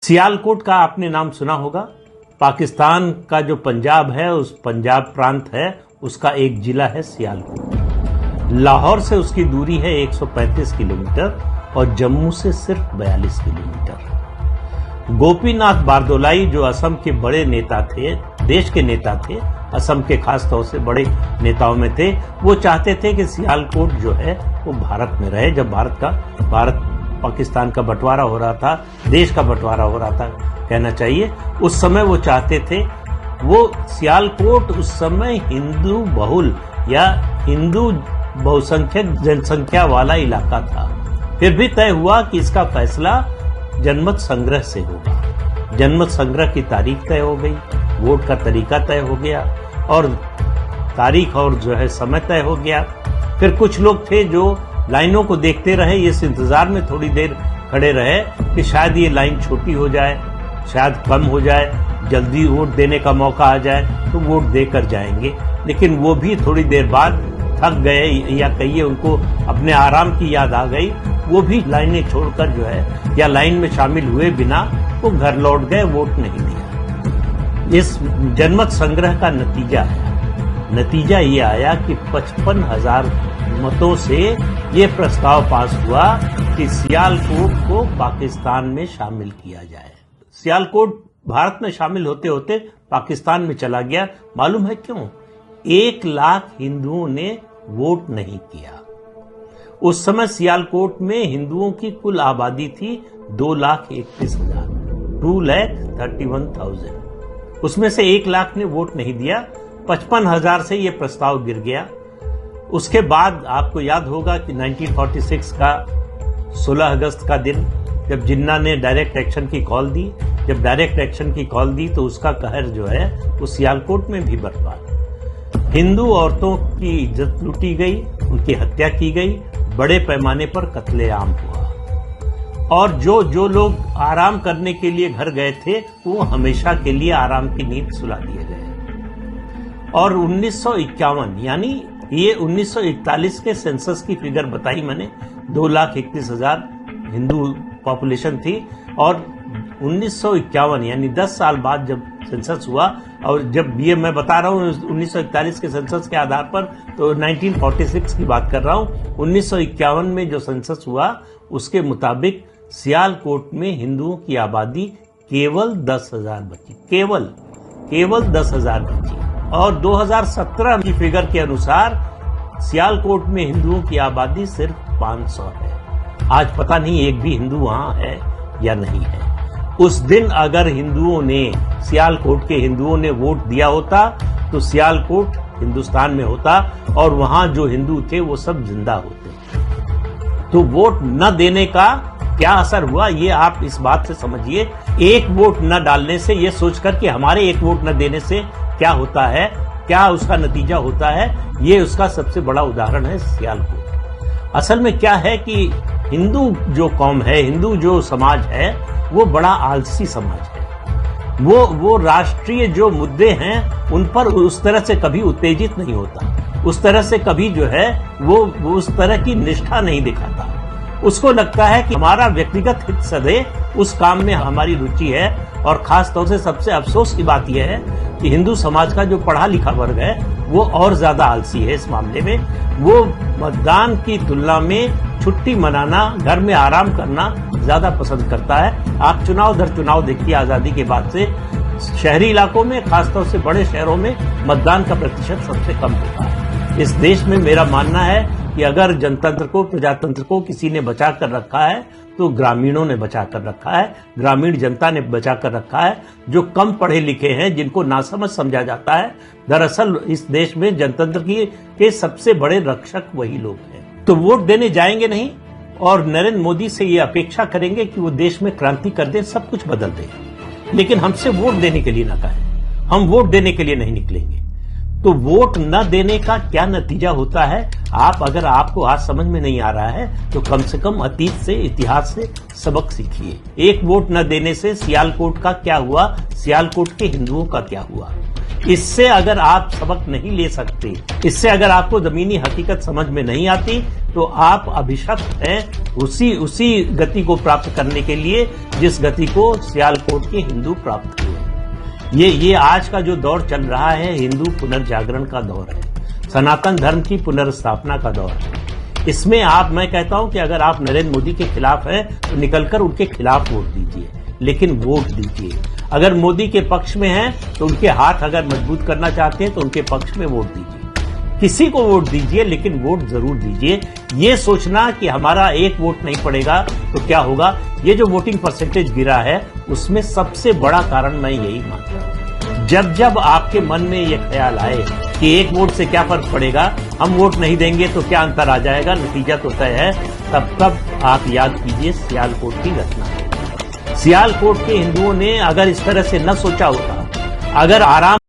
सियालकोट का आपने नाम सुना होगा। पाकिस्तान का जो पंजाब है, उस पंजाब प्रांत है, उसका एक जिला है सियालकोट। लाहौर से उसकी दूरी है 135 किलोमीटर और जम्मू से सिर्फ 42 किलोमीटर। गोपीनाथ बारदोलाई जो असम के बड़े नेता थे, देश के नेता थे, असम के खास तौर से बड़े नेताओं में थे, वो चाहते थे कि सियालकोट जो है वो भारत में रहे। जब भारत पाकिस्तान का बंटवारा हो रहा था, देश का बंटवारा हो रहा था कहना चाहिए, उस समय वो चाहते थे। वो सियालकोट उस समय हिंदू बहुल या हिंदू बहुसंख्यक जनसंख्या वाला इलाका था। फिर भी तय हुआ कि इसका फैसला जनमत संग्रह से होगा। जनमत संग्रह की तारीख तय हो गई, वोट का तरीका तय हो गया और तारीख और जो है समय तय हो गया। फिर कुछ लोग थे जो लाइनों को देखते रहे, इस इंतजार में थोड़ी देर खड़े रहे कि शायद ये लाइन छोटी हो जाए, शायद कम हो जाए, जल्दी वोट देने का मौका आ जाए तो वोट देकर जाएंगे। लेकिन वो भी थोड़ी देर बाद थक गए या कहिए उनको अपने आराम की याद आ गई, वो भी लाइनें छोड़कर जो है या लाइन में शामिल हुए बिना वो घर लौट गए, वोट नहीं दिया। इस जनमत संग्रह का नतीजा ये आया कि 55,000 मतों से ये प्रस्ताव पास हुआ कि सियालकोट को पाकिस्तान में शामिल किया जाए। सियालकोट भारत में शामिल होते होते पाकिस्तान में चला गया। मालूम है क्यों? 1 लाख हिंदुओं ने वोट नहीं किया। उस समय सियालकोट में हिंदुओं की कुल आबादी थी 2,31,000, 2,31,000। उसमें से 1 लाख ने वोट नहीं दिया। 55,000 से यह प्रस्ताव गिर गया। उसके बाद आपको याद होगा कि 1946 का 16 अगस्त का दिन, जब जिन्ना ने डायरेक्ट एक्शन की कॉल दी, जब डायरेक्ट एक्शन की कॉल दी तो उसका कहर जो है वो सियालकोट में भी बरपा। हिंदू औरतों की इज्जत लूटी गई, उनकी हत्या की गई, बड़े पैमाने पर कत्लेआम हुआ और जो लोग आराम करने के लिए घर गए थे वो हमेशा के लिए आराम की नींद सुला दिए गए। और 1951 यानी ये 1941 के सेंसस की फिगर बताई मैंने, 2,31,000 हिंदू पॉपुलेशन थी और 1951 यानी 10 साल बाद जब सेंसस हुआ, और जब ये मैं बता रहा हूँ 1941 के सेंसस के आधार पर, तो 1946 की बात कर रहा हूँ। 1951 में जो सेंसस हुआ उसके मुताबिक सियालकोट में हिंदुओं की आबादी केवल 10,000 बची, केवल 10,000 बची। और 2017 की फिगर के अनुसार सियालकोट में हिंदुओं की आबादी सिर्फ 500 है। आज पता नहीं एक भी हिंदू वहां है या नहीं है। उस दिन अगर सियालकोट के हिंदुओं ने वोट दिया होता तो सियालकोट हिंदुस्तान में होता और वहां जो हिंदू थे वो सब जिंदा होते। तो वोट न देने का क्या असर हुआ ये आप इस बात से समझिए। एक वोट न डालने से, ये सोचकर कि हमारे एक वोट न देने से क्या होता है, क्या उसका नतीजा होता है, ये उसका सबसे बड़ा उदाहरण है सियालकोट। असल में क्या है कि हिंदू जो कौम है, हिंदू जो समाज है, वो बड़ा आलसी समाज है। वो राष्ट्रीय जो मुद्दे हैं उन पर उस तरह से कभी उत्तेजित नहीं होता, उस तरह से कभी जो है वो उस तरह की निष्ठा नहीं दिखाता। उसको लगता है कि हमारा व्यक्तिगत हित सदे उस काम में हमारी रुचि है। और खास तौर से सबसे अफसोस की बात यह है कि हिंदू समाज का जो पढ़ा लिखा वर्ग है वो और ज्यादा आलसी है इस मामले में। वो मतदान की तुलना में छुट्टी मनाना, घर में आराम करना ज्यादा पसंद करता है। आप चुनाव दर चुनाव देखिए, आजादी के बाद से शहरी इलाकों में, खासतौर से बड़े शहरों में मतदान का प्रतिशत सबसे कम होता है। इस देश में मेरा मानना है कि अगर जनतंत्र को, प्रजातंत्र को किसी ने बचा कर रखा है तो ग्रामीणों ने बचा कर रखा है, ग्रामीण जनता ने बचा कर रखा है, जो कम पढ़े लिखे हैं, जिनको नासमझ समझा जाता है। दरअसल इस देश में जनतंत्र के सबसे बड़े रक्षक वही लोग हैं। तो वोट देने जाएंगे नहीं और नरेंद्र मोदी से ये अपेक्षा करेंगे कि वो देश में क्रांति कर दे, सब कुछ बदल दे, लेकिन हमसे वोट देने के लिए ना कहें। हम वोट देने के लिए नहीं निकलेंगे। तो वोट न देने का क्या नतीजा होता है, अगर आपको आज समझ में नहीं आ रहा है तो कम से कम अतीत से, इतिहास से सबक सीखिए। एक वोट न देने से सियालकोट का क्या हुआ, सियालकोट के हिंदुओं का क्या हुआ, इससे अगर आप सबक नहीं ले सकते, इससे अगर आपको जमीनी हकीकत समझ में नहीं आती तो आप अभिशप्त हैं उसी गति को प्राप्त करने के लिए जिस गति को सियालकोट के हिंदू प्राप्त किए। ये आज का जो दौर चल रहा है हिंदू पुनर्जागरण का दौर है, सनातन धर्म की पुनर्स्थापना का दौर है। इसमें मैं कहता हूं कि अगर आप नरेंद्र मोदी के खिलाफ हैं तो निकलकर उनके खिलाफ वोट दीजिए, लेकिन वोट दीजिए। अगर मोदी के पक्ष में हैं तो उनके हाथ अगर मजबूत करना चाहते हैं तो उनके पक्ष में वोट दीजिए। किसी को वोट दीजिए, लेकिन वोट जरूर दीजिए। ये सोचना कि हमारा एक वोट नहीं पड़ेगा तो क्या होगा, ये जो वोटिंग परसेंटेज गिरा है उसमें सबसे बड़ा कारण मैं यही मानता हूं। जब आपके मन में ये ख्याल आए कि एक वोट से क्या फर्क पड़ेगा, हम वोट नहीं देंगे तो क्या अंतर आ जाएगा, नतीजा तो तय है, तब आप याद कीजिए सियालकोट की घटना। सियालकोट के हिंदुओं ने अगर इस तरह से न सोचा होता, अगर आराम